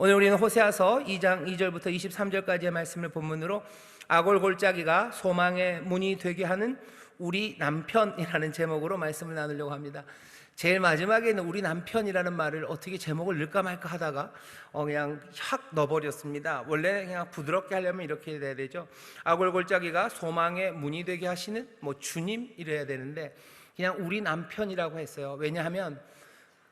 오늘 우리는 호세아서 2장 2절부터 23절까지의 말씀을 본문으로 아골골짜기가 소망의 문이 되게 하는 우리 남편이라는 제목으로 말씀을 나누려고 합니다. 제일 마지막에는 우리 남편이라는 말을 어떻게 제목을 넣을까 말까 하다가 그냥 확 넣어버렸습니다. 원래 그냥 부드럽게 하려면 이렇게 돼야 되죠. 아골골짜기가 소망의 문이 되게 하시는 주님 이래야 되는데 그냥 우리 남편이라고 했어요. 왜냐하면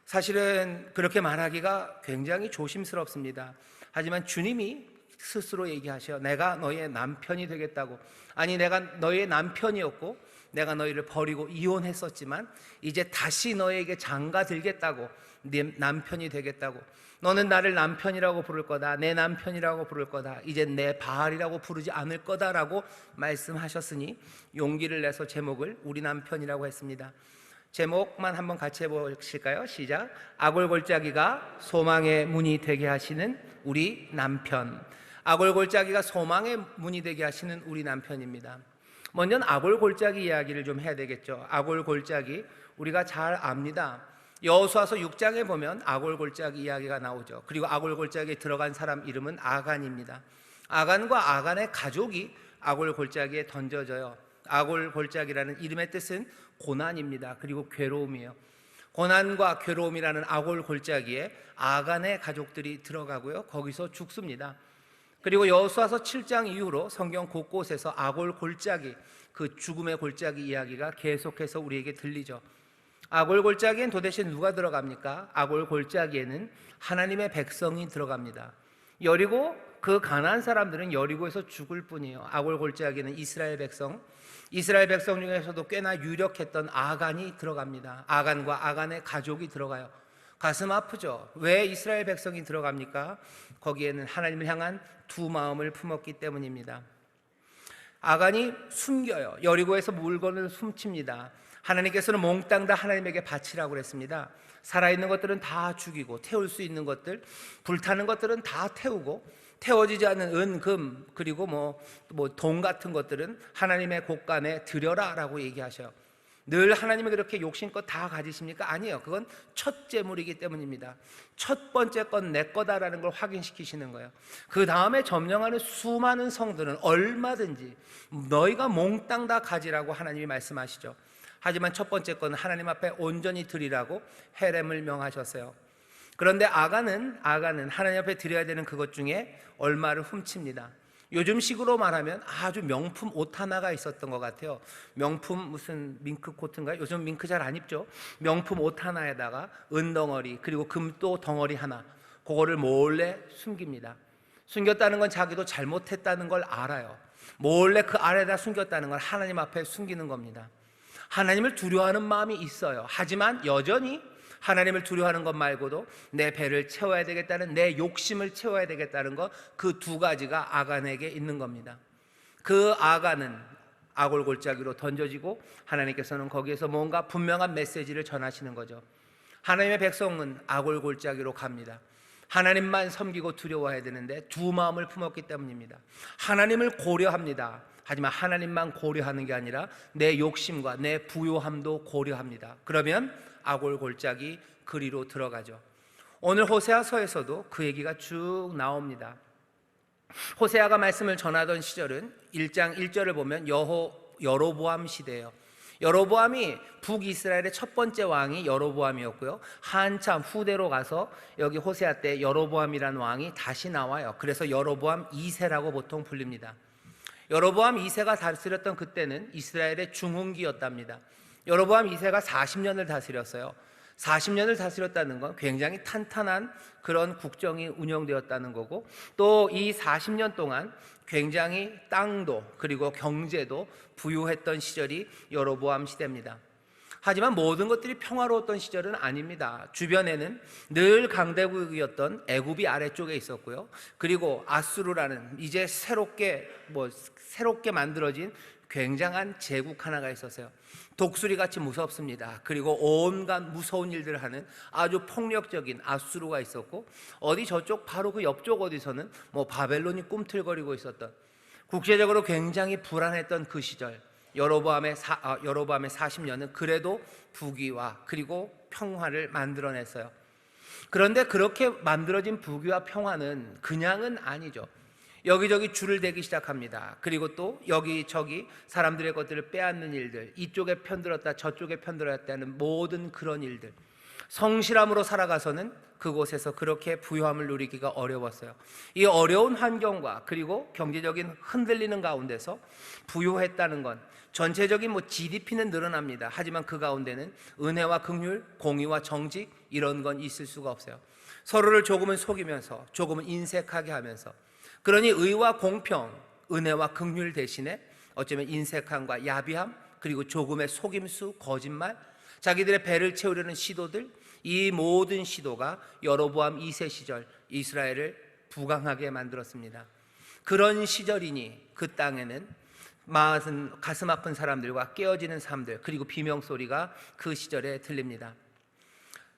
사실은 그렇게 말하기가 굉장히 조심스럽습니다. 하지만 주님이 스스로 얘기하셔. 내가 너의 남편이 되겠다고. 아니, 내가 너의 남편이었고 내가 너희를 버리고 이혼했었지만 이제 다시 너에게 장가 들겠다고, 네 남편이 되겠다고. 너는 나를 남편이라고 부를 거다, 내 남편이라고 부를 거다, 이제 내 바알이라고 부르지 않을 거다라고 말씀하셨으니 용기를 내서 제목을 우리 남편이라고 했습니다. 제목만 한번 같이 해보실까요? 시작. 아골골짜기가 소망의 문이 되게 하시는 우리 남편. 아골골짜기가 소망의 문이 되게 하시는 우리 남편입니다. 먼저는 아골골짜기 이야기를 좀 해야 되겠죠. 아골골짜기 우리가 잘 압니다. 여호수아서 6장에 보면 아골골짜기 이야기가 나오죠. 그리고 아골골짜기에 들어간 사람 이름은 아간입니다. 아간과 아간의 가족이 아골골짜기에 던져져요. 아골골짜기라는 이름의 뜻은 고난입니다. 그리고 괴로움이에요. 고난과 괴로움이라는 아골골짜기에 아간의 가족들이 들어가고요, 거기서 죽습니다. 그리고 여호수아서 7장 이후로 성경 곳곳에서 아골골짜기, 그 죽음의 골짜기 이야기가 계속해서 우리에게 들리죠. 아골골짜기엔 도대체 누가 들어갑니까? 아골골짜기에는 하나님의 백성이 들어갑니다. 여리고, 그 가난한 사람들은 여리고에서 죽을 뿐이에요. 아골골짜기는 이스라엘 백성 중에서도 꽤나 유력했던 아간이 들어갑니다. 아간과 아간의 가족이 들어가요. 가슴 아프죠? 왜 이스라엘 백성이 들어갑니까? 거기에는 하나님을 향한 두 마음을 품었기 때문입니다. 아간이 숨겨요. 여리고에서 물건을 훔칩니다. 하나님께서는 몽땅 다 하나님에게 바치라고 그랬습니다. 살아있는 것들은 다 죽이고, 태울 수 있는 것들, 불타는 것들은 다 태우고, 태워지지 않는 은, 금, 그리고 돈 같은 것들은 하나님의 곳간에 드려라 라고 얘기하셔요. 늘 하나님이 그렇게 욕심껏 다 가지십니까? 아니에요. 그건 첫 재물이기 때문입니다. 첫 번째 건 내 거다라는 걸 확인시키시는 거예요. 그 다음에 점령하는 수많은 성들은 얼마든지 너희가 몽땅 다 가지라고 하나님이 말씀하시죠. 하지만 첫 번째 건 하나님 앞에 온전히 드리라고 헤렘을 명하셨어요. 그런데 아간은 하나님 앞에 드려야 되는 그것 중에 얼마를 훔칩니다. 요즘식으로 말하면 아주 명품 옷 하나가 있었던 것 같아요. 명품 무슨 밍크 코트인가요? 요즘 밍크 잘 안 입죠? 명품 옷 하나에다가 은덩어리, 그리고 금도 덩어리 하나, 그거를 몰래 숨깁니다. 숨겼다는 건 자기도 잘못했다는 걸 알아요. 몰래 그 아래에다 숨겼다는 건 하나님 앞에 숨기는 겁니다. 하나님을 두려워하는 마음이 있어요. 하지만 여전히 하나님을 두려워하는 것 말고도 내 배를 채워야 되겠다는, 내 욕심을 채워야 되겠다는 것, 그 두 가지가 아간에게 있는 겁니다. 그 아간은 아골골짜기로 던져지고 하나님께서는 거기에서 뭔가 분명한 메시지를 전하시는 거죠. 하나님의 백성은 아골골짜기로 갑니다. 하나님만 섬기고 두려워해야 되는데 두 마음을 품었기 때문입니다. 하나님을 고려합니다. 하지만 하나님만 고려하는 게 아니라 내 욕심과 내 부요함도 고려합니다. 그러면 아골골짜기 그리로 들어가죠. 오늘 호세아서에서도 그 얘기가 쭉 나옵니다. 호세아가 말씀을 전하던 시절은 1장 1절을 보면 여로보암 시대예요. 여로보암이 북이스라엘의 첫 번째 왕이 여로보암이었고요, 한참 후대로 가서 여기 호세아 때 여로보암이라는 왕이 다시 나와요. 그래서 여로보암 2세라고 보통 불립니다. 여로보암 2세가 다스렸던 그때는 이스라엘의 중흥기였답니다. 여로보암 2세가 40년을 다스렸어요. 40년을 다스렸다는 건 굉장히 탄탄한 그런 국정이 운영되었다는 거고, 또 이 40년 동안 굉장히 땅도 그리고 경제도 부유했던 시절이 여로보암 시대입니다. 하지만 모든 것들이 평화로웠던 시절은 아닙니다. 주변에는 늘 강대국이었던 애굽이 아래쪽에 있었고요, 그리고 아수르라는 이제 새롭게 만들어진 굉장한 제국 하나가 있었어요. 독수리같이 무섭습니다. 그리고 온갖 무서운 일들을 하는 아주 폭력적인 아수르가 있었고, 어디 저쪽 바로 그 옆쪽 어디서는 바벨론이 꿈틀거리고 있었던, 국제적으로 굉장히 불안했던 그 시절, 여로보암의 40년은 그래도 부귀와 그리고 평화를 만들어냈어요. 그런데 그렇게 만들어진 부귀와 평화는 그냥은 아니죠. 여기저기 줄을 대기 시작합니다. 그리고 또 여기저기 사람들의 것들을 빼앗는 일들, 이쪽에 편들었다 저쪽에 편들었다 하는 모든 그런 일들, 성실함으로 살아가서는 그곳에서 그렇게 부유함을 누리기가 어려웠어요. 이 어려운 환경과 그리고 경제적인 흔들리는 가운데서 부유했다는 건 전체적인 GDP는 늘어납니다. 하지만 그 가운데는 은혜와 긍휼, 공의와 정직 이런 건 있을 수가 없어요. 서로를 조금은 속이면서 조금은 인색하게 하면서, 그러니 의와 공평, 은혜와 긍휼 대신에 어쩌면 인색함과 야비함, 그리고 조금의 속임수, 거짓말, 자기들의 배를 채우려는 시도들, 이 모든 시도가 여로보암 2세 시절 이스라엘을 부강하게 만들었습니다. 그런 시절이니 그 땅에는 가슴 아픈 사람들과 깨어지는 삶들, 그리고 비명소리가 그 시절에 들립니다.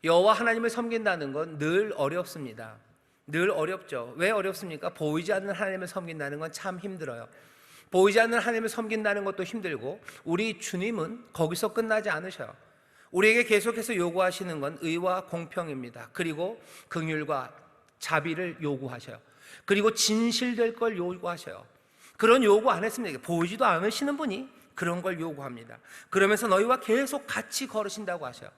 여호와 하나님을 섬긴다는 건 늘 어렵습니다. 늘 어렵죠. 왜 어렵습니까? 보이지 않는 하나님을 섬긴다는 건 참 힘들어요. 보이지 않는 하나님을 섬긴다는 것도 힘들고, 우리 주님은 거기서 끝나지 않으셔요. 우리에게 계속해서 요구하시는 건 의와 공평입니다. 그리고 긍휼과 자비를 요구하셔요. 그리고 진실될 걸 요구하셔요. 그런 요구 안 했습니다. 보이지도 않으시는 분이 그런 걸 요구합니다. 그러면서 너희와 계속 같이 걸으신다고 하셔요.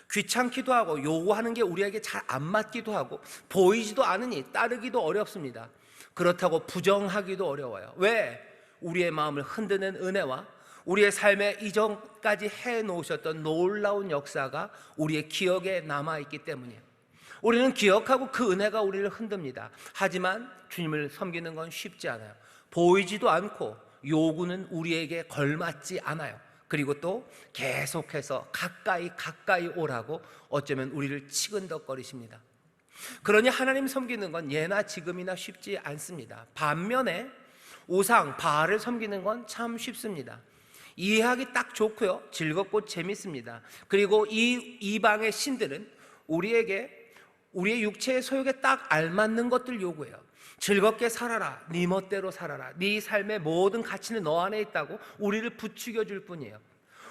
귀찮기도 하고 요구하는 게 우리에게 잘 안 맞기도 하고 보이지도 않으니 따르기도 어렵습니다. 그렇다고 부정하기도 어려워요. 왜? 우리의 마음을 흔드는 은혜와 우리의 삶에 이전까지 해놓으셨던 놀라운 역사가 우리의 기억에 남아있기 때문이에요. 우리는 기억하고 그 은혜가 우리를 흔듭니다. 하지만 주님을 섬기는 건 쉽지 않아요. 보이지도 않고 요구는 우리에게 걸맞지 않아요. 그리고 또 계속해서 가까이 오라고 어쩌면 우리를 치근덕거리십니다. 그러니 하나님 섬기는 건 예나 지금이나 쉽지 않습니다. 반면에 우상 바알을 섬기는 건 참 쉽습니다. 이해하기 딱 좋고요, 즐겁고 재밌습니다. 그리고 이 이방의 신들은 우리에게 우리의 육체의 소욕에 딱 알맞는 것들 요구해요. 즐겁게 살아라, 네 멋대로 살아라, 네 삶의 모든 가치는 너 안에 있다고 우리를 부추겨 줄 뿐이에요.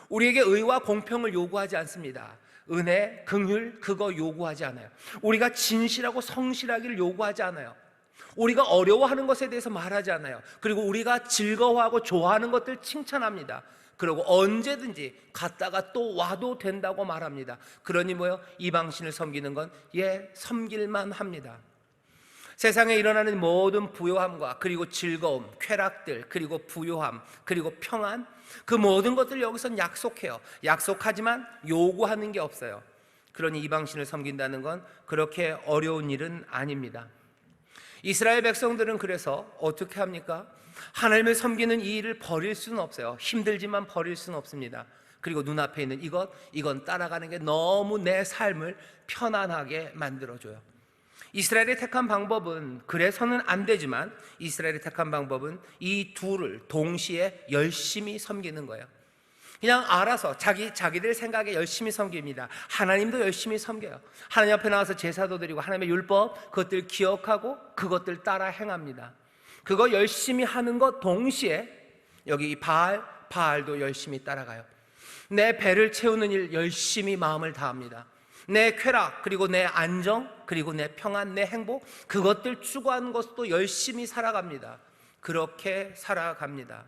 우리에게 의와 공평을 요구하지 않습니다. 은혜, 긍휼 그거 요구하지 않아요. 우리가 진실하고 성실하기를 요구하지 않아요. 우리가 어려워하는 것에 대해서 말하지 않아요. 그리고 우리가 즐거워하고 좋아하는 것들 칭찬합니다. 그리고 언제든지 갔다가 또 와도 된다고 말합니다. 그러니 뭐요? 이방신을 섬기는 건 섬길만 합니다. 세상에 일어나는 모든 부요함과 그리고 즐거움, 쾌락들, 그리고 부요함, 그리고 평안, 그 모든 것들 여기선 약속해요. 약속하지만 요구하는 게 없어요. 그러니 이방신을 섬긴다는 건 그렇게 어려운 일은 아닙니다. 이스라엘 백성들은 그래서 어떻게 합니까? 하나님을 섬기는 이 일을 버릴 수는 없어요. 힘들지만 버릴 수는 없습니다. 그리고 눈앞에 있는 이건 따라가는 게 너무 내 삶을 편안하게 만들어줘요. 이스라엘이 택한 방법은, 그래서는 안 되지만 이스라엘이 택한 방법은 이 둘을 동시에 열심히 섬기는 거예요. 그냥 알아서 자기들 생각에 열심히 섬깁니다. 하나님도 열심히 섬겨요. 하나님 앞에 나와서 제사도 드리고 하나님의 율법 그것들 기억하고 그것들 따라 행합니다. 그거 열심히 하는 것 동시에 여기 이 바알도 열심히 따라가요. 내 배를 채우는 일 열심히 마음을 다합니다. 내 쾌락, 그리고 내 안정, 그리고 내 평안, 내 행복 그것들 추구하는 것도 열심히 살아갑니다. 그렇게 살아갑니다.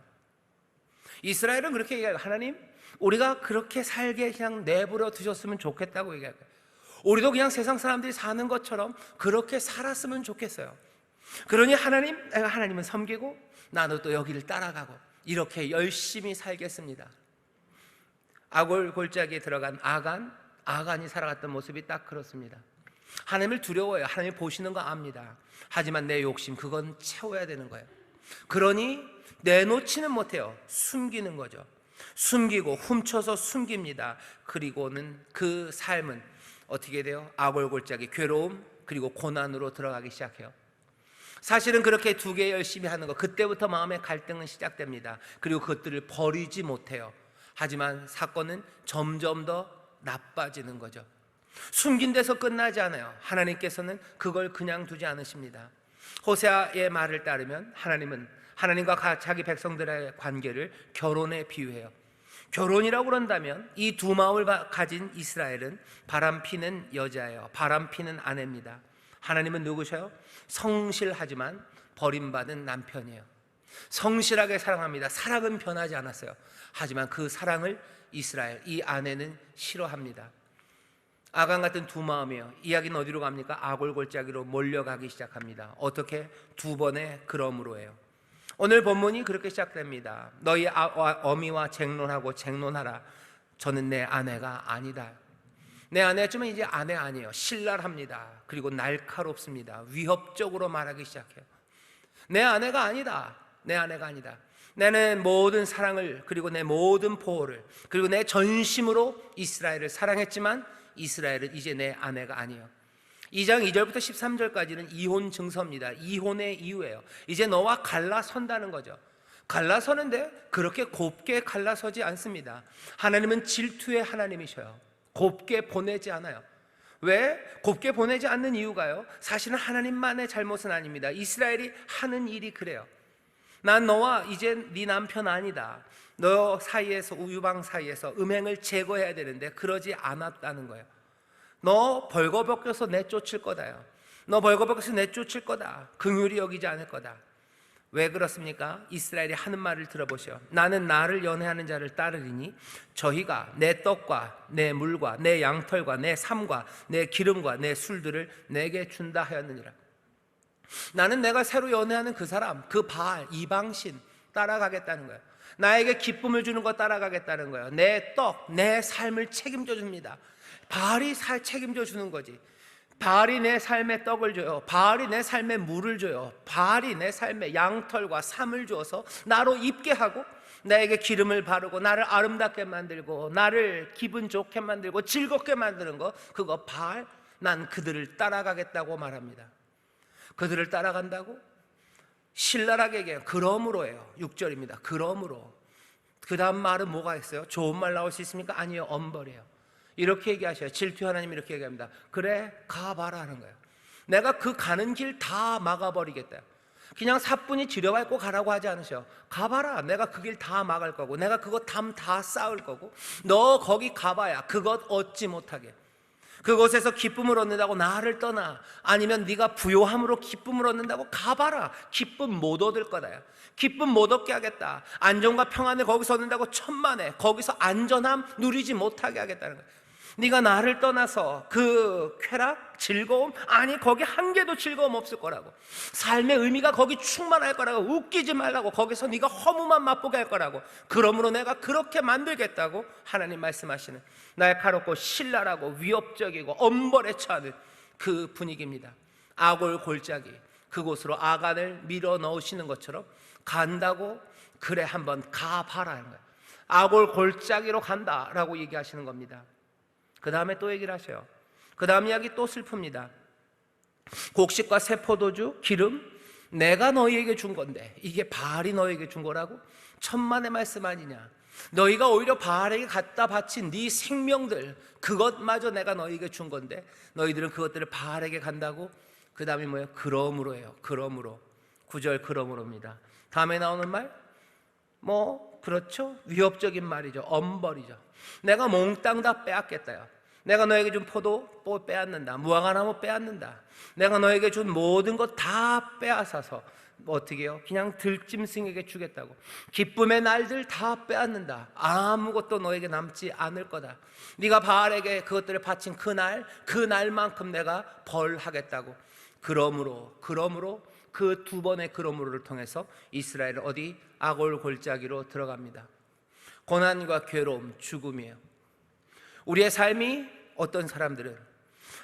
이스라엘은 그렇게 얘기해요. 하나님, 우리가 그렇게 살게 그냥 내버려 두셨으면 좋겠다고 얘기해요. 우리도 그냥 세상 사람들이 사는 것처럼 그렇게 살았으면 좋겠어요. 그러니 하나님, 내가 하나님은 섬기고 나도 또 여기를 따라가고 이렇게 열심히 살겠습니다. 아골 골짜기에 들어간 아간이 살아갔던 모습이 딱 그렇습니다. 하나님을 두려워해요. 하나님 보시는 거 압니다. 하지만 내 욕심 그건 채워야 되는 거예요. 그러니 내놓지는 못해요. 숨기는 거죠. 숨기고 훔쳐서 숨깁니다. 그리고는 그 삶은 어떻게 돼요? 아골 골짜기, 괴로움 그리고 고난으로 들어가기 시작해요. 사실은 그렇게 두 개 열심히 하는 거, 그때부터 마음의 갈등은 시작됩니다. 그리고 그것들을 버리지 못해요. 하지만 사건은 점점 더 나빠지는 거죠. 숨긴 데서 끝나지 않아요. 하나님께서는 그걸 그냥 두지 않으십니다. 호세아의 말을 따르면 하나님은 하나님과 자기 백성들의 관계를 결혼에 비유해요. 결혼이라고 그런다면 이 두 마음을 가진 이스라엘은 바람피는 여자예요. 바람피는 아내입니다. 하나님은 누구셔요? 성실하지만 버림받은 남편이에요. 성실하게 사랑합니다. 사랑은 변하지 않았어요. 하지만 그 사랑을 이스라엘, 이 아내는 싫어합니다. 아간 같은 두 마음이에요. 이야기는 어디로 갑니까? 아골골짜기로 몰려가기 시작합니다. 어떻게? 두 번의 그러므로예요. 오늘 본문이 그렇게 시작됩니다. 너희 어미와 쟁론하고 쟁론하라. 저는 내 아내가 아니다. 내 아내였지만 이제 아내 아니에요. 신랄합니다. 그리고 날카롭습니다. 위협적으로 말하기 시작해요. 내 아내가 아니다. 내 아내가 아니다. 나는 모든 사랑을, 그리고 내 모든 보호를, 그리고 내 전심으로 이스라엘을 사랑했지만 이스라엘은 이제 내 아내가 아니에요. 2장 2절부터 13절까지는 이혼 증서입니다. 이혼의 이유예요. 이제 너와 갈라선다는 거죠. 갈라서는데 그렇게 곱게 갈라서지 않습니다. 하나님은 질투의 하나님이셔요. 곱게 보내지 않아요. 왜? 곱게 보내지 않는 이유가요, 사실은 하나님만의 잘못은 아닙니다. 이스라엘이 하는 일이 그래요. 난 너와 이제 네 남편 아니다. 너 사이에서, 우유방 사이에서 음행을 제거해야 되는데 그러지 않았다는 거예요. 너 벌거벗겨서 내쫓을 거다요. 너 벌거벗겨서 내쫓을 거다. 긍휼히 여기지 않을 거다. 왜 그렇습니까? 이스라엘이 하는 말을 들어보시오. 나는 나를 연애하는 자를 따르리니 저희가 내 떡과 내 물과 내 양털과 내 삶과 내 기름과 내 술들을 내게 준다 하였느니라. 나는 내가 새로 연애하는 그 사람, 그 바알, 이방신 따라가겠다는 거예요. 나에게 기쁨을 주는 거 따라가겠다는 거예요. 내 떡, 내 삶을 책임져 줍니다. 바알이 책임져 주는 거지. 바알이 내 삶에 떡을 줘요. 바알이 내 삶에 물을 줘요. 바알이 내 삶에 양털과 삶을 주어서 나로 입게 하고 나에게 기름을 바르고 나를 아름답게 만들고 나를 기분 좋게 만들고 즐겁게 만드는 거, 그거 바알. 난 그들을 따라가겠다고 말합니다. 그들을 따라간다고? 신랄하게 얘기해요. 그러므로예요. 6절입니다. 그러므로. 그 다음 말은 뭐가 있어요? 좋은 말 나올 수 있습니까? 아니요, 엄벌이에요. 이렇게 얘기하셔요. 질투 하나님 이렇게 얘기합니다. 그래, 가봐라 하는 거예요. 내가 그 가는 길 다 막아버리겠다. 그냥 사뿐히 지려밟고 가라고 하지 않으셔요. 가봐라. 내가 그 길 다 막을 거고 내가 그것 담 다 쌓을 거고 너 거기 가봐야 그것 얻지 못하게. 그곳에서 기쁨을 얻는다고 나를 떠나, 아니면 네가 부요함으로 기쁨을 얻는다고 가봐라. 기쁨 못 얻을 거다. 기쁨 못 얻게 하겠다. 안정과 평안을 거기서 얻는다고 천만에 거기서 안전함 누리지 못하게 하겠다는 거예요. 네가 나를 떠나서 그 쾌락, 즐거움, 아니 거기 한 개도 즐거움 없을 거라고. 삶의 의미가 거기 충만할 거라고. 웃기지 말라고. 거기서 네가 허무만 맛보게 할 거라고. 그러므로 내가 그렇게 만들겠다고 하나님 말씀하시는, 날카롭고 신랄하고 위협적이고 엄벌에 처하는 그 분위기입니다. 아골 골짜기, 그곳으로 아간을 밀어 넣으시는 것처럼 간다고. 그래, 한번 가봐라 하는 거예요. 아골 골짜기로 간다라고 얘기하시는 겁니다. 그 다음에 또 얘기를 하셔요. 그 다음 이야기 또 슬픕니다. 곡식과 새 포도주, 기름, 내가 너희에게 준 건데 이게 바알이 너희에게 준 거라고? 천만의 말씀 아니냐. 너희가 오히려 바알에게 갖다 바친 네 생명들, 그것마저 내가 너희에게 준 건데 너희들은 그것들을 바알에게 간다고? 그 다음이 뭐예요? 그러므로예요. 그러므로. 9절 그러므로입니다. 다음에 나오는 말, 그렇죠? 위협적인 말이죠. 엄벌이죠. 내가 몽땅 다 빼앗겠다요. 내가 너에게 준 포도 빼앗는다. 무화과나무 빼앗는다. 내가 너에게 준 모든 것 다 빼앗아서 어떻게 해요? 그냥 들짐승에게 주겠다고. 기쁨의 날들 다 빼앗는다. 아무것도 너에게 남지 않을 거다. 네가 바알에게 그것들을 바친 그 날만큼 내가 벌하겠다고. 그러므로 그 두 번의 그러므로를 통해서 이스라엘은 어디? 아골 골짜기로 들어갑니다. 고난과 괴로움, 죽음이에요. 우리의 삶이 어떤 사람들은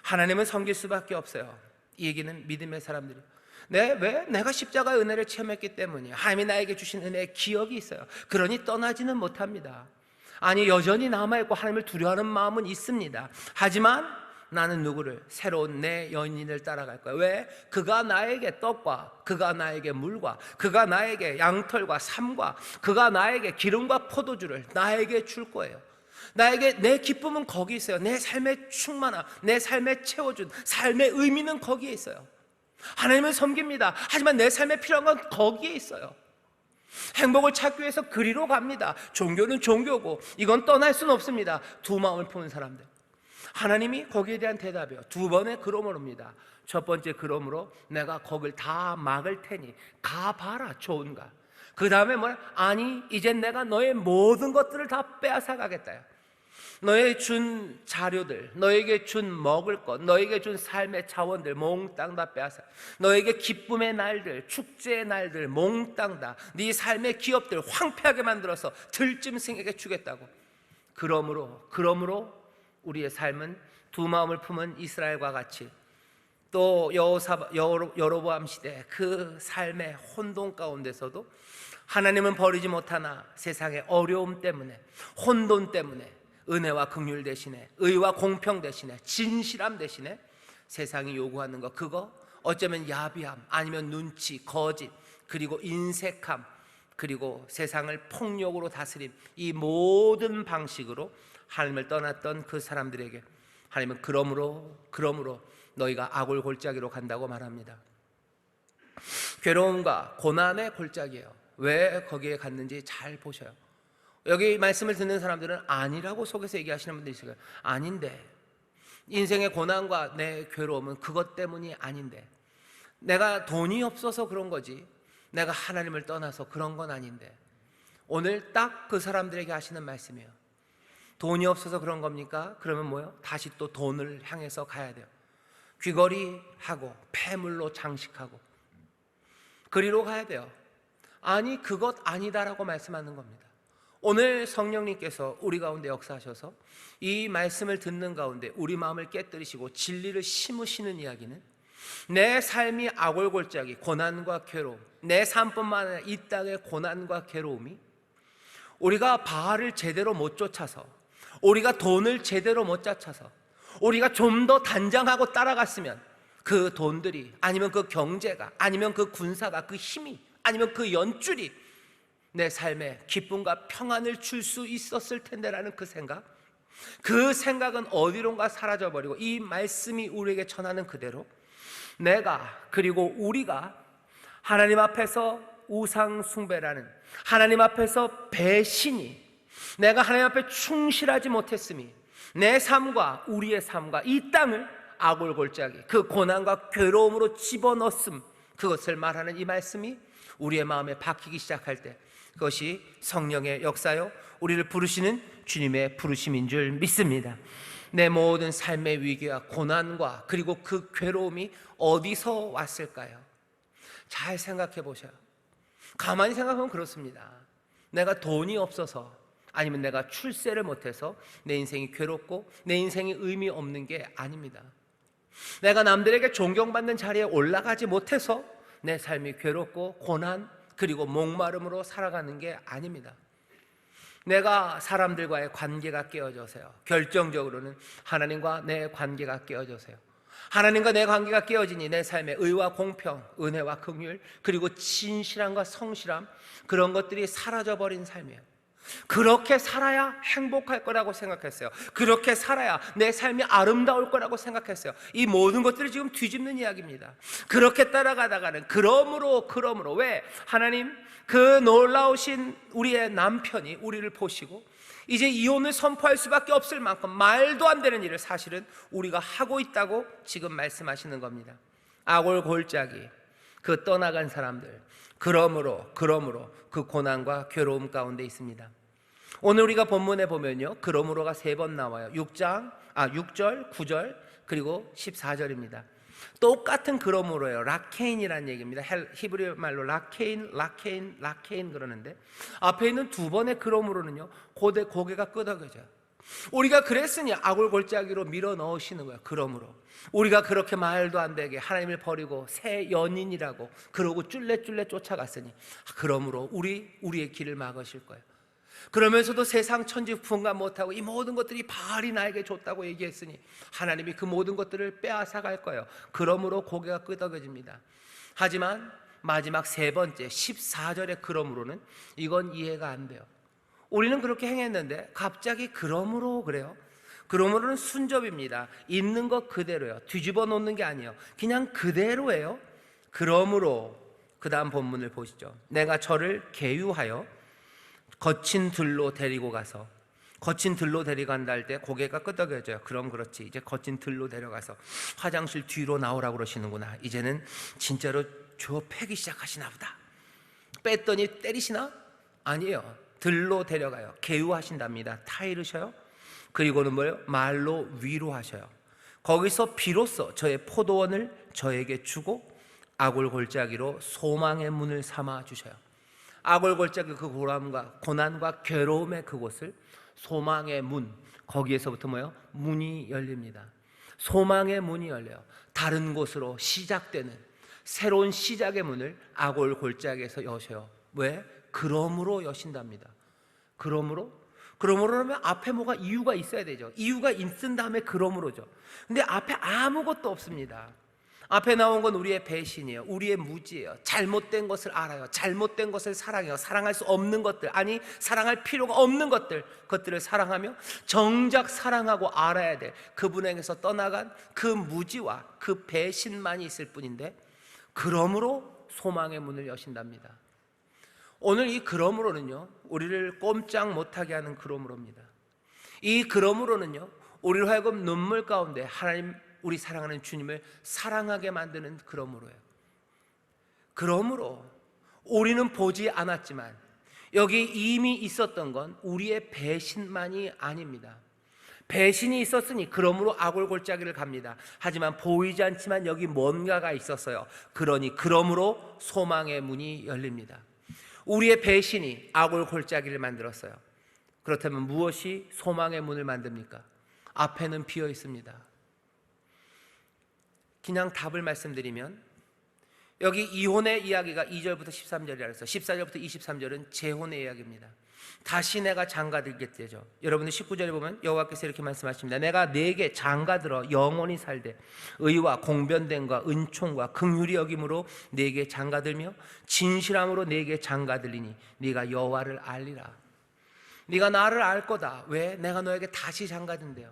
하나님을 섬길 수밖에 없어요. 이 얘기는 믿음의 사람들이. 왜? 내가 십자가의 은혜를 체험했기 때문이에요. 하나님이 나에게 주신 은혜의 기억이 있어요. 그러니 떠나지는 못합니다. 아니, 여전히 남아있고 하나님을 두려워하는 마음은 있습니다. 하지만 나는 누구를? 새로운 내 연인을 따라갈 거야. 왜? 그가 나에게 떡과, 그가 나에게 물과, 그가 나에게 양털과 삶과, 그가 나에게 기름과 포도주를 나에게 줄 거예요. 나에게 내 기쁨은 거기 있어요. 내 삶의 충만함, 내 삶에 채워준 삶의 의미는 거기에 있어요. 하나님을 섬깁니다. 하지만 내 삶에 필요한 건 거기에 있어요. 행복을 찾기 위해서 그리로 갑니다. 종교는 종교고 이건 떠날 수는 없습니다. 두 마음을 품은 사람들, 하나님이 거기에 대한 대답이요, 두 번의 그러므로입니다. 첫 번째 그러므로 내가 거길 다 막을 테니 가봐라 좋은가. 그 다음에 뭐야? 아니 이젠 내가 너의 모든 것들을 다 빼앗아 가겠다. 너에게 준 자료들, 너에게 준 먹을 것, 너에게 준 삶의 자원들 몽땅 다 빼앗아. 너에게 기쁨의 날들, 축제의 날들 몽땅 다 네 삶의 기업들 황폐하게 만들어서 들짐승에게 주겠다고. 그러므로 우리의 삶은 두 마음을 품은 이스라엘과 같이 또 여로보암 시대 그 삶의 혼돈 가운데서도 하나님은 버리지 못하나 세상의 어려움 때문에, 혼돈 때문에 은혜와 긍휼 대신에, 의와 공평 대신에, 진실함 대신에 세상이 요구하는 것, 그거 어쩌면 야비함, 아니면 눈치, 거짓, 그리고 인색함, 그리고 세상을 폭력으로 다스림, 이 모든 방식으로 하나님을 떠났던 그 사람들에게 하나님은 그러므로 너희가 악을 골짜기로 간다고 말합니다. 괴로움과 고난의 골짜기예요. 왜 거기에 갔는지 잘 보셔요. 여기 말씀을 듣는 사람들은 아니라고 속에서 얘기하시는 분들이 있어요. 아닌데, 인생의 고난과 내 괴로움은 그것 때문이 아닌데, 내가 돈이 없어서 그런 거지 내가 하나님을 떠나서 그런 건 아닌데, 오늘 딱 그 사람들에게 하시는 말씀이에요. 돈이 없어서 그런 겁니까? 그러면 뭐요? 다시 또 돈을 향해서 가야 돼요. 귀걸이하고 폐물로 장식하고 그리로 가야 돼요. 아니 그것 아니다라고 말씀하는 겁니다. 오늘 성령님께서 우리 가운데 역사하셔서 이 말씀을 듣는 가운데 우리 마음을 깨뜨리시고 진리를 심으시는 이야기는, 내 삶이 아골골짜기, 고난과 괴로움, 내 삶뿐만 아니라 이 땅의 고난과 괴로움이 우리가 바알을 제대로 못 쫓아서, 우리가 돈을 제대로 못 쫓아서, 우리가 좀 더 단장하고 따라갔으면 그 돈들이, 아니면 그 경제가, 아니면 그 군사가, 그 힘이, 아니면 그 연줄이 내 삶에 기쁨과 평안을 줄 수 있었을 텐데라는 그 생각은 어디론가 사라져버리고, 이 말씀이 우리에게 전하는 그대로 내가, 그리고 우리가 하나님 앞에서 우상 숭배라는, 하나님 앞에서 배신이, 내가 하나님 앞에 충실하지 못했음이 내 삶과 우리의 삶과 이 땅을 아골골짜기, 그 고난과 괴로움으로 집어넣었음, 그것을 말하는 이 말씀이 우리의 마음에 박히기 시작할 때, 그것이 성령의 역사요, 우리를 부르시는 주님의 부르심인 줄 믿습니다. 내 모든 삶의 위기와 고난과 그리고 그 괴로움이 어디서 왔을까요? 잘 생각해 보셔요. 가만히 생각하면 그렇습니다. 내가 돈이 없어서, 아니면 내가 출세를 못해서 내 인생이 괴롭고 내 인생이 의미 없는 게 아닙니다. 내가 남들에게 존경받는 자리에 올라가지 못해서 내 삶이 괴롭고 고난, 그리고 목마름으로 살아가는 게 아닙니다. 내가 사람들과의 관계가 깨어져서요, 결정적으로는 하나님과 내 관계가 깨어져서요, 하나님과 내 관계가 깨어지니 내 삶의 의와 공평, 은혜와 긍휼, 그리고 진실함과 성실함, 그런 것들이 사라져버린 삶이에요. 그렇게 살아야 행복할 거라고 생각했어요. 그렇게 살아야 내 삶이 아름다울 거라고 생각했어요. 이 모든 것들을 지금 뒤집는 이야기입니다. 그렇게 따라가다가는 그러므로 왜 하나님 그 놀라우신 우리의 남편이 우리를 보시고 이제 이혼을 선포할 수밖에 없을 만큼 말도 안 되는 일을 사실은 우리가 하고 있다고 지금 말씀하시는 겁니다. 아골골짜기, 그 떠나간 사람들, 그러므로 그 고난과 괴로움 가운데 있습니다. 오늘 우리가 본문에 보면요, 그러므로가 3번 나와요. 6절, 9절, 그리고 14절입니다. 똑같은 그러므로예요. 라케인이라는 얘기입니다. 히브리 말로 라케인 그러는데, 앞에 있는 2번의 그러므로는요, 고개가 끄덕여져요. 우리가 그랬으니 아골골짜기로 밀어 넣으시는 거예요. 그러므로 우리가 그렇게 말도 안 되게 하나님을 버리고 새 연인이라고 그러고 쫄래쫄래 쫓아갔으니, 그러므로 우리의 길을 막으실 거예요. 그러면서도 세상 천지풍가 못하고 이 모든 것들이 바알이 나에게 줬다고 얘기했으니 하나님이 그 모든 것들을 빼앗아 갈 거예요. 그러므로 고개가 끄덕여집니다. 하지만 마지막 3번째 14절의 그러므로는 이건 이해가 안 돼요. 우리는 그렇게 행했는데 갑자기 그러므로 그래요? 그러므로는 순접입니다. 있는 것 그대로예요. 뒤집어 놓는 게 아니에요. 그냥 그대로예요. 그러므로 그 다음 본문을 보시죠. 내가 저를 계유하여 거친 들로 데리고 가서, 거친 들로 데려간다 할 때 고개가 끄덕여져요. 그럼 그렇지, 이제 거친 들로 데려가서 화장실 뒤로 나오라고 그러시는구나. 이제는 진짜로 줘 패기 시작하시나 보다. 뺐더니 때리시나? 아니에요. 들로 데려가요. 계유하신답니다. 타이르셔요. 그리고는 뭐예요? 말로 위로하셔요. 거기서 비로소 저의 포도원을 저에게 주고 아골골짜기로 소망의 문을 삼아 주셔요. 아골골짜기 그 고난과 괴로움의 그곳을 소망의 문, 거기에서부터 뭐예요? 문이 열립니다. 소망의 문이 열려요. 다른 곳으로 시작되는 새로운 시작의 문을 아골골짜기에서 여셔요. 왜? 그러므로 여신답니다. 그러므로라면 앞에 뭐가 이유가 있어야 되죠. 이유가 있은 다음에 그러므로죠. 근데 앞에 아무것도 없습니다. 앞에 나온 건 우리의 배신이에요. 우리의 무지예요. 잘못된 것을 알아요. 잘못된 것을 사랑해요. 사랑할 수 없는 것들, 아니 사랑할 필요가 없는 것들을 사랑하며 정작 사랑하고 알아야 될 그분에게서 떠나간 그 무지와 그 배신만이 있을 뿐인데, 그러므로 소망의 문을 여신답니다. 오늘 이 그러므로는요, 우리를 꼼짝 못하게 하는 그러므로입니다. 이 그러므로는요, 우리로 하여금 눈물 가운데 하나님, 우리 사랑하는 주님을 사랑하게 만드는 그러므로예요. 그러므로 우리는 보지 않았지만 여기 이미 있었던 건 우리의 배신만이 아닙니다. 배신이 있었으니 그러므로 아골골짜기를 갑니다. 하지만 보이지 않지만 여기 뭔가가 있었어요. 그러니 그러므로 소망의 문이 열립니다. 우리의 배신이 아골골짜기를 만들었어요. 그렇다면 무엇이 소망의 문을 만듭니까? 앞에는 비어 있습니다. 그냥 답을 말씀드리면, 여기 이혼의 이야기가 2절부터 13절이라 해서 14절부터 23절은 재혼의 이야기입니다. 다시 내가 장가들겠죠. 여러분들 19절에 보면 여호와께서 이렇게 말씀하십니다. 내가 네게 장가들어 영원히 살되 의와 공변됨과 은총과 긍휼이 여김으로 네게 장가들며 진실함으로 네게 장가들리니 네가 여호와를 알리라. 네가 나를 알 거다. 왜? 내가 너에게 다시 장가든대요.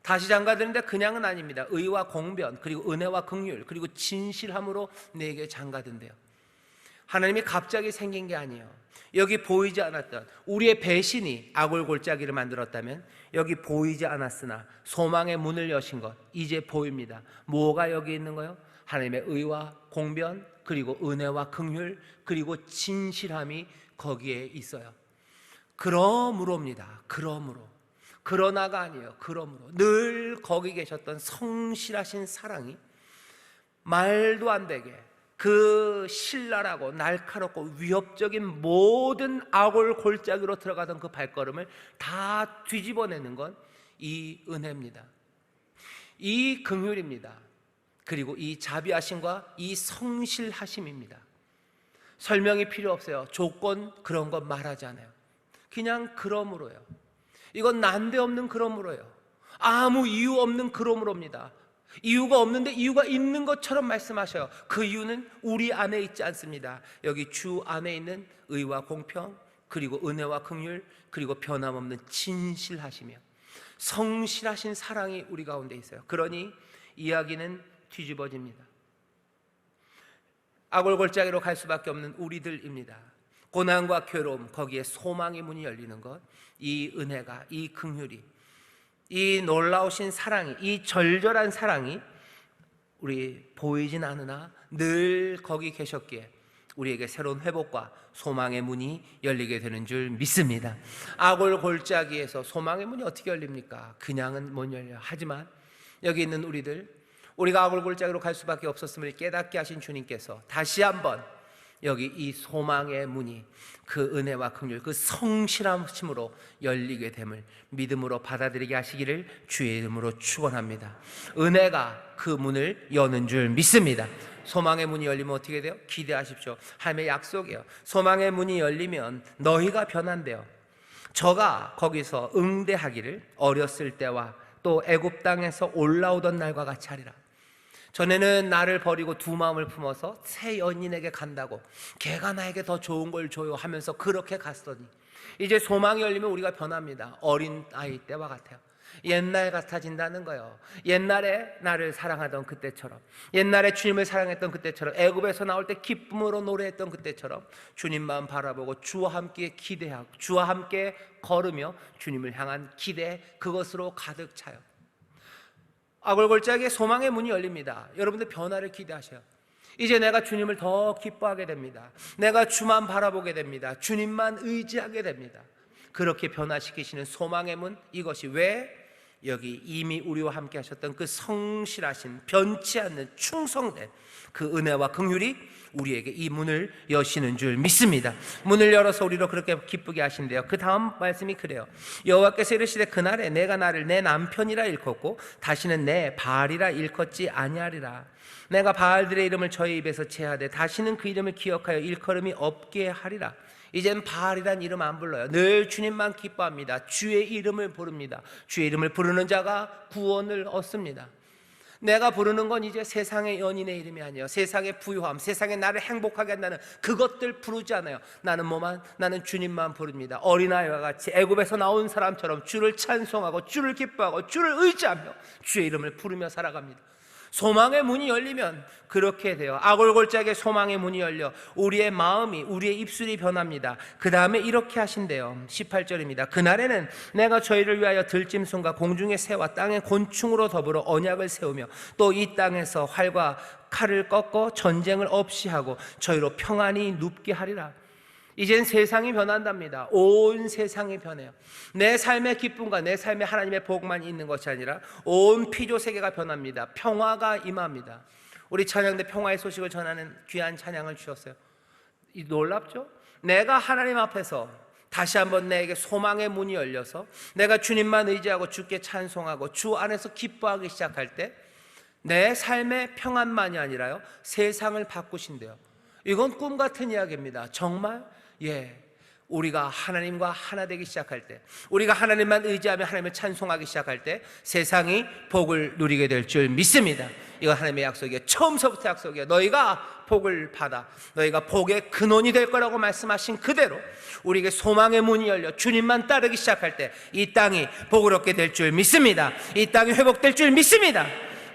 다시 장가드는데 그냥은 아닙니다. 의와 공변, 그리고 은혜와 긍휼, 그리고 진실함으로 내게 장가든대요. 하나님이 갑자기 생긴 게 아니에요. 여기 보이지 않았던 우리의 배신이 아골골짜기를 만들었다면, 여기 보이지 않았으나 소망의 문을 여신 것 이제 보입니다. 뭐가 여기 있는 거예요? 하나님의 의와 공변, 그리고 은혜와 긍휼, 그리고 진실함이 거기에 있어요. 그러므로입니다. 그러나가 아니에요. 그러므로 늘 거기 계셨던 성실하신 사랑이 말도 안 되게 그 신랄하고 날카롭고 위협적인 모든 아골 골짜기로 들어가던 그 발걸음을 다 뒤집어내는 건 이 은혜입니다. 이 긍휼입니다. 그리고 이 자비하심과 이 성실하심입니다. 설명이 필요 없어요. 조건 그런 거 말하지 않아요. 그냥 그러므로요. 이건 난데없는 그러므로예요. 아무 이유 없는 그러므로입니다. 이유가 없는데 이유가 있는 것처럼 말씀하셔요. 그 이유는 우리 안에 있지 않습니다. 여기 주 안에 있는 의와 공평, 그리고 은혜와 긍휼, 그리고 변함없는 진실하시며 성실하신 사랑이 우리 가운데 있어요. 그러니 이야기는 뒤집어집니다. 아골골짜기로 갈 수밖에 없는 우리들입니다. 고난과 괴로움, 거기에 소망의 문이 열리는 것, 이 은혜가, 이 긍휼이, 이 놀라우신 사랑이, 이 절절한 사랑이 우리 보이진 않으나 늘 거기 계셨기에 우리에게 새로운 회복과 소망의 문이 열리게 되는 줄 믿습니다. 아골골짜기에서 소망의 문이 어떻게 열립니까? 그냥은 못 열려요. 하지만 여기 있는 우리가 아골골짜기로 갈 수밖에 없었음을 깨닫게 하신 주님께서 다시 한번 여기 이 소망의 문이 그 은혜와 긍휼, 그 성실함으로 열리게 됨을 믿음으로 받아들이게 하시기를 주의 이름으로 축원합니다. 은혜가 그 문을 여는 줄 믿습니다. 소망의 문이 열리면 어떻게 돼요? 기대하십시오. 하나님의 약속이에요. 소망의 문이 열리면 너희가 변한대요. 저가 거기서 응대하기를 어렸을 때와 또 애굽 땅에서 올라오던 날과 같이 하리라. 전에는 나를 버리고 두 마음을 품어서 새 연인에게 간다고, 걔가 나에게 더 좋은 걸 줘요 하면서 그렇게 갔더니 이제 소망이 열리면 우리가 변합니다. 어린 아이 때와 같아요. 옛날 같아진다는 거예요. 옛날에 나를 사랑하던 그때처럼, 옛날에 주님을 사랑했던 그때처럼, 애굽에서 나올 때 기쁨으로 노래했던 그때처럼 주님만 바라보고 주와 함께 기대하고 주와 함께 걸으며 주님을 향한 기대, 그것으로 가득 차요. 아골골짜기에 소망의 문이 열립니다. 여러분들 변화를 기대하셔요. 이제 내가 주님을 더 기뻐하게 됩니다. 내가 주만 바라보게 됩니다. 주님만 의지하게 됩니다. 그렇게 변화시키시는 소망의 문, 이것이 왜 여기 이미 우리와 함께 하셨던 그 성실하신, 변치 않는, 충성된 그 은혜와 긍휼이 우리에게 이 문을 여시는 줄 믿습니다. 문을 열어서 우리로 그렇게 기쁘게 하신대요. 그 다음 말씀이 그래요. 여호와께서 이르시되 그날에 내가 나를 내 남편이라 일컫고 다시는 내 바알이라 일컫지 아니하리라. 내가 바알들의 이름을 저의 입에서 제하되 다시는 그 이름을 기억하여 일컬음이 없게 하리라. 이젠 바알이란 이름 안 불러요. 늘 주님만 기뻐합니다. 주의 이름을 부릅니다. 주의 이름을 부르는 자가 구원을 얻습니다. 내가 부르는 건 이제 세상의 연인의 이름이 아니에요. 세상의 부유함, 세상에 나를 행복하게 한다는 그것들 부르지 않아요. 나는 주님만 부릅니다. 어린아이와 같이 애굽에서 나온 사람처럼 주를 찬송하고 주를 기뻐하고 주를 의지하며 주의 이름을 부르며 살아갑니다. 소망의 문이 열리면 그렇게 돼요. 아골골짜기에 소망의 문이 열려 우리의 마음이, 우리의 입술이 변합니다. 그 다음에 이렇게 하신대요. 18절입니다. 그날에는 내가 저희를 위하여 들짐승과 공중의 새와 땅의 곤충으로 더불어 언약을 세우며 또 이 땅에서 활과 칼을 꺾어 전쟁을 없이 하고 저희로 평안히 눕게 하리라. 이젠 세상이 변한답니다. 온 세상이 변해요. 내 삶의 기쁨과 내 삶에 하나님의 복만 있는 것이 아니라 온 피조세계가 변합니다. 평화가 임합니다. 우리 찬양대 평화의 소식을 전하는 귀한 찬양을 주셨어요. 놀랍죠? 내가 하나님 앞에서 다시 한번 내게 소망의 문이 열려서 내가 주님만 의지하고 주께 찬송하고 주 안에서 기뻐하기 시작할 때 내 삶의 평안만이 아니라요, 세상을 바꾸신대요. 이건 꿈 같은 이야기입니다. 정말 우리가 하나님과 하나 되기 시작할 때, 우리가 하나님만 의지하며 하나님을 찬송하기 시작할 때 세상이 복을 누리게 될 줄 믿습니다. 이건 하나님의 약속이에요. 처음서부터 약속이에요. 너희가 복을 받아, 너희가 복의 근원이 될 거라고 말씀하신 그대로 우리에게 소망의 문이 열려 주님만 따르기 시작할 때 이 땅이 복을 얻게 될 줄 믿습니다. 이 땅이 회복될 줄 믿습니다.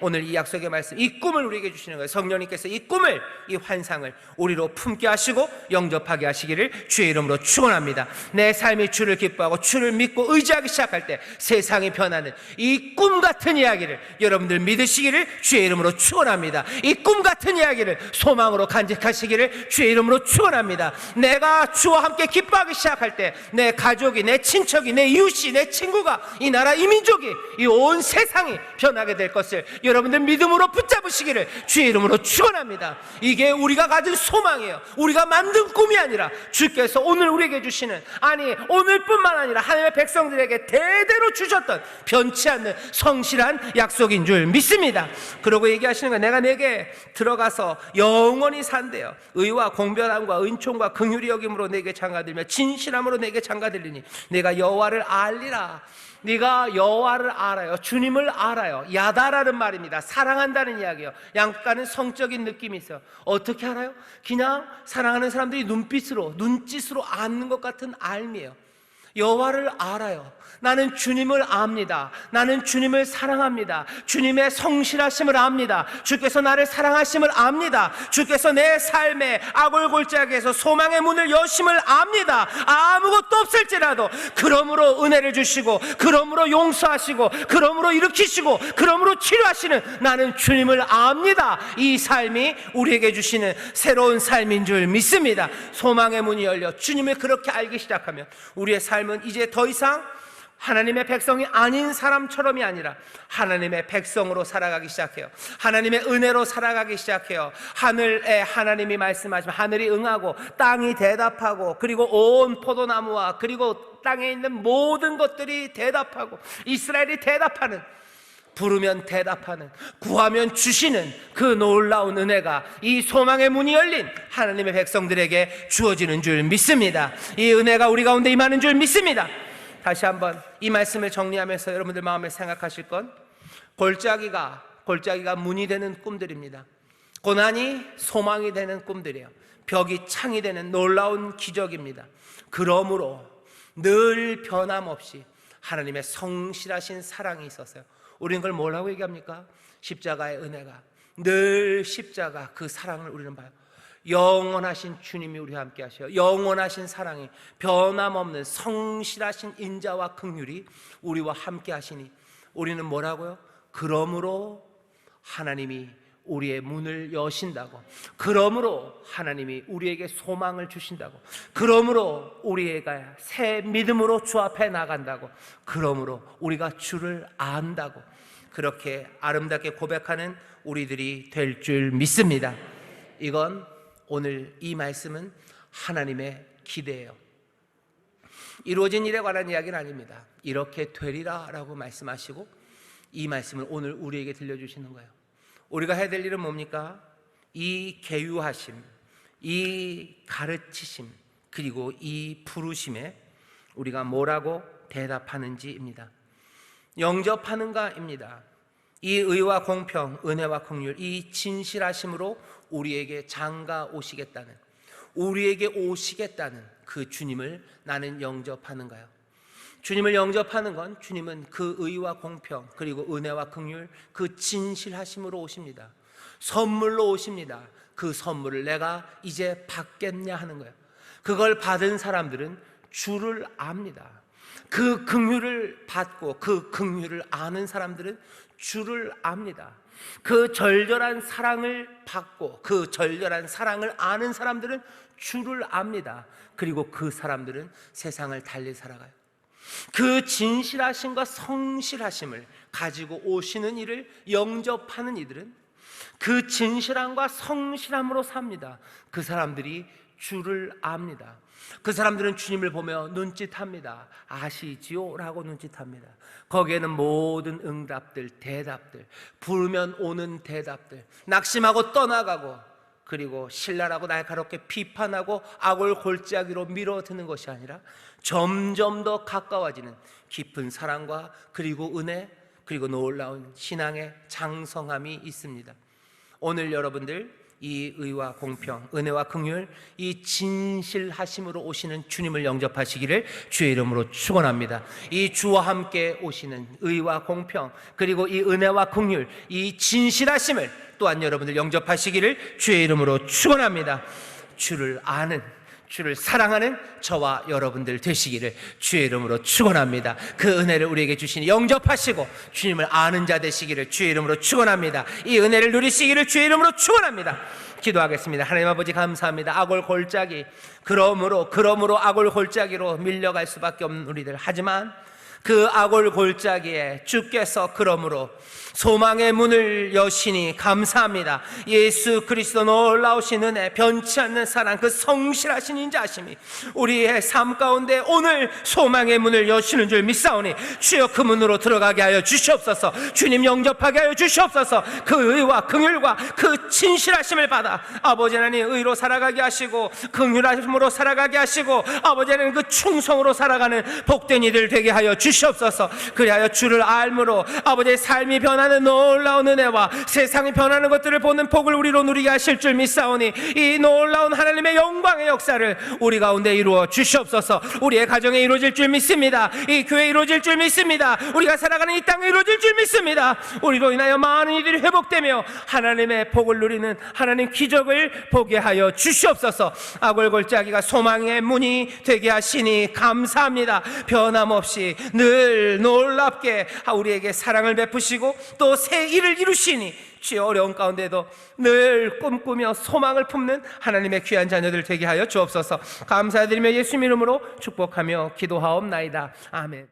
오늘 이 약속의 말씀, 이 꿈을 우리에게 주시는 거예요. 성령님께서 이 꿈을, 이 환상을 우리로 품게 하시고 영접하게 하시기를 주의 이름으로 축원합니다. 내 삶이 주를 기뻐하고 주를 믿고 의지하기 시작할 때 세상이 변하는 이 꿈 같은 이야기를 여러분들 믿으시기를 주의 이름으로 축원합니다. 이 꿈 같은 이야기를 소망으로 간직하시기를 주의 이름으로 축원합니다. 내가 주와 함께 기뻐하기 시작할 때 내 가족이, 내 친척이, 내 이웃이, 내 친구가, 이 나라, 이 민족이, 이 온 세상이 변하게 될 것을 여러분들 믿음으로 붙잡으시기를 주의 이름으로 축원합니다. 이게 우리가 가진 소망이에요. 우리가 만든 꿈이 아니라 주께서 오늘 우리에게 주시는, 아니 오늘뿐만 아니라 하나님의 백성들에게 대대로 주셨던 변치 않는 성실한 약속인 줄 믿습니다. 그러고 얘기하시는 거예요. 내가 내게 들어가서 영원히 산대요. 의와 공변함과 은총과 긍휼히 여김으로 내게 장가들며 진실함으로 내게 장가들리니 내가 여호와를 알리라. 네가 여호와를 알아요. 주님을 알아요. 야다라는 말입니다. 사랑한다는 이야기예요. 약간은 성적인 느낌이 있어요. 어떻게 알아요? 그냥 사랑하는 사람들이 눈짓으로 아는 것 같은 알미예요. 여호와를 알아요. 나는 주님을 압니다. 나는 주님을 사랑합니다. 주님의 성실하심을 압니다. 주께서 나를 사랑하심을 압니다. 주께서 내 삶의 아골골짜기에서 소망의 문을 여심을 압니다. 아무것도 없을지라도 그러므로 은혜를 주시고, 그러므로 용서하시고, 그러므로 일으키시고, 그러므로 치료하시는 나는 주님을 압니다. 이 삶이 우리에게 주시는 새로운 삶인 줄 믿습니다. 소망의 문이 열려 주님을 그렇게 알기 시작하면 우리의 삶은 이제 더 이상 하나님의 백성이 아닌 사람처럼이 아니라 하나님의 백성으로 살아가기 시작해요. 하나님의 은혜로 살아가기 시작해요. 하늘에 하나님이 말씀하시면 하늘이 응하고 땅이 대답하고, 그리고 온 포도나무와 그리고 땅에 있는 모든 것들이 대답하고, 이스라엘이 대답하는, 부르면 대답하는, 구하면 주시는 그 놀라운 은혜가 이 소망의 문이 열린 하나님의 백성들에게 주어지는 줄 믿습니다. 이 은혜가 우리 가운데 임하는 줄 믿습니다. 다시 한번 이 말씀을 정리하면서 여러분들 마음에 생각하실 건, 골짜기가 문이 되는 꿈들입니다. 고난이 소망이 되는 꿈들이에요. 벽이 창이 되는 놀라운 기적입니다. 그러므로 늘 변함없이 하나님의 성실하신 사랑이 있었어요. 우리는 그걸 뭐라고 얘기합니까? 십자가의 은혜가, 늘 십자가 그 사랑을 우리는 봐요. 영원하신 주님이 우리와 함께 하셔요. 영원하신 사랑이, 변함없는 성실하신 인자와 긍휼이 우리와 함께 하시니 우리는 뭐라고요? 그러므로 하나님이 우리의 문을 여신다고, 그러므로 하나님이 우리에게 소망을 주신다고, 그러므로 우리가 새 믿음으로 주 앞에 나간다고, 그러므로 우리가 주를 안다고, 그렇게 아름답게 고백하는 우리들이 될 줄 믿습니다. 이건 오늘 이 말씀은 하나님의 기대예요. 이루어진 일에 관한 이야기는 아닙니다. 이렇게 되리라 라고 말씀하시고 이 말씀을 오늘 우리에게 들려주시는 거예요. 우리가 해야 될 일은 뭡니까? 이 계유하심, 이 가르치심, 그리고 이 부르심에 우리가 뭐라고 대답하는지입니다. 영접하는가입니다. 이 의와 공평, 은혜와 긍휼, 이 진실하심으로 우리에게 장가 오시겠다는, 우리에게 오시겠다는 그 주님을 나는 영접하는가요? 주님을 영접하는 건 주님은 그 의와 공평, 그리고 은혜와 긍휼, 그 진실하심으로 오십니다. 선물로 오십니다. 그 선물을 내가 이제 받겠냐 하는 거예요. 그걸 받은 사람들은 주를 압니다. 그 긍휼을 받고 그 긍휼을 아는 사람들은 주를 압니다. 그 절절한 사랑을 받고 그 절절한 사랑을 아는 사람들은 주를 압니다. 그리고 그 사람들은 세상을 달리 살아가요. 그 진실하심과 성실하심을 가지고 오시는 이를 영접하는 이들은 그 진실함과 성실함으로 삽니다. 그 사람들이 주를 압니다. 그 사람들은 주님을 보며 눈짓합니다. 아시지요? 라고 눈짓합니다. 거기에는 모든 응답들, 대답들, 부르면 오는 대답들, 낙심하고 떠나가고, 그리고 신랄하고 날카롭게 비판하고 악을 골짜기로 밀어드는 것이 아니라 점점 더 가까워지는 깊은 사랑과 그리고 은혜, 그리고 놀라운 신앙의 장성함이 있습니다. 오늘 여러분들 이 의와 공평, 은혜와 긍휼, 이 진실하심으로 오시는 주님을 영접하시기를 주의 이름으로 축원합니다. 이 주와 함께 오시는 의와 공평, 그리고 이 은혜와 긍휼, 이 진실하심을 또한 여러분들 영접하시기를 주의 이름으로 축원합니다. 주를 아는, 주를 사랑하는 저와 여러분들 되시기를 주의 이름으로 축원합니다. 그 은혜를 우리에게 주시니 영접하시고 주님을 아는 자 되시기를 주의 이름으로 축원합니다. 이 은혜를 누리시기를 주의 이름으로 축원합니다. 기도하겠습니다. 하나님 아버지 감사합니다. 악올 골짜기, 그러므로 악올 골짜기로 밀려갈 수밖에 없는 우리들, 하지만 그 악올 골짜기에 주께서 그러므로 소망의 문을 여시니 감사합니다. 예수 그리스도 놀라우신 은혜, 변치 않는 사랑, 그 성실하신 인자하심이 우리의 삶 가운데 오늘 소망의 문을 여시는 줄 믿사오니 주여 그 문으로 들어가게 하여 주시옵소서. 주님 영접하게 하여 주시옵소서. 그 의와 긍휼과 그 진실하심을 받아 아버지 하나님 의로 살아가게 하시고 긍휼하심으로 살아가게 하시고 아버지 하나님 그 충성으로 살아가는 복된 이들 되게 하여 주시옵소서. 그리하여 주를 알므로 아버지의 삶이 변하는 놀라운 은혜와 세상이 변하는 것들을 보는 복을 우리로 누리게 하실 줄 믿사오니 이 놀라운 하나님의 영광의 역사를 우리 가운데 이루어 주시옵소서. 우리의 가정에 이루어질 줄 믿습니다. 이 교회에 이루어질 줄 믿습니다. 우리가 살아가는 이 땅에 이루어질 줄 믿습니다. 우리로 인하여 많은 이들이 회복되며 하나님의 복을 누리는 하나님 기적을 보게 하여 주시옵소서. 악을 골짜기가 소망의 문이 되게 하시니 감사합니다. 변함없이 늘 놀랍게 우리에게 사랑을 베푸시고 또 새 일을 이루시니 주의 어려운 가운데도 늘 꿈꾸며 소망을 품는 하나님의 귀한 자녀들 되게 하여 주옵소서. 감사드리며 예수님 이름으로 축복하며 기도하옵나이다. 아멘.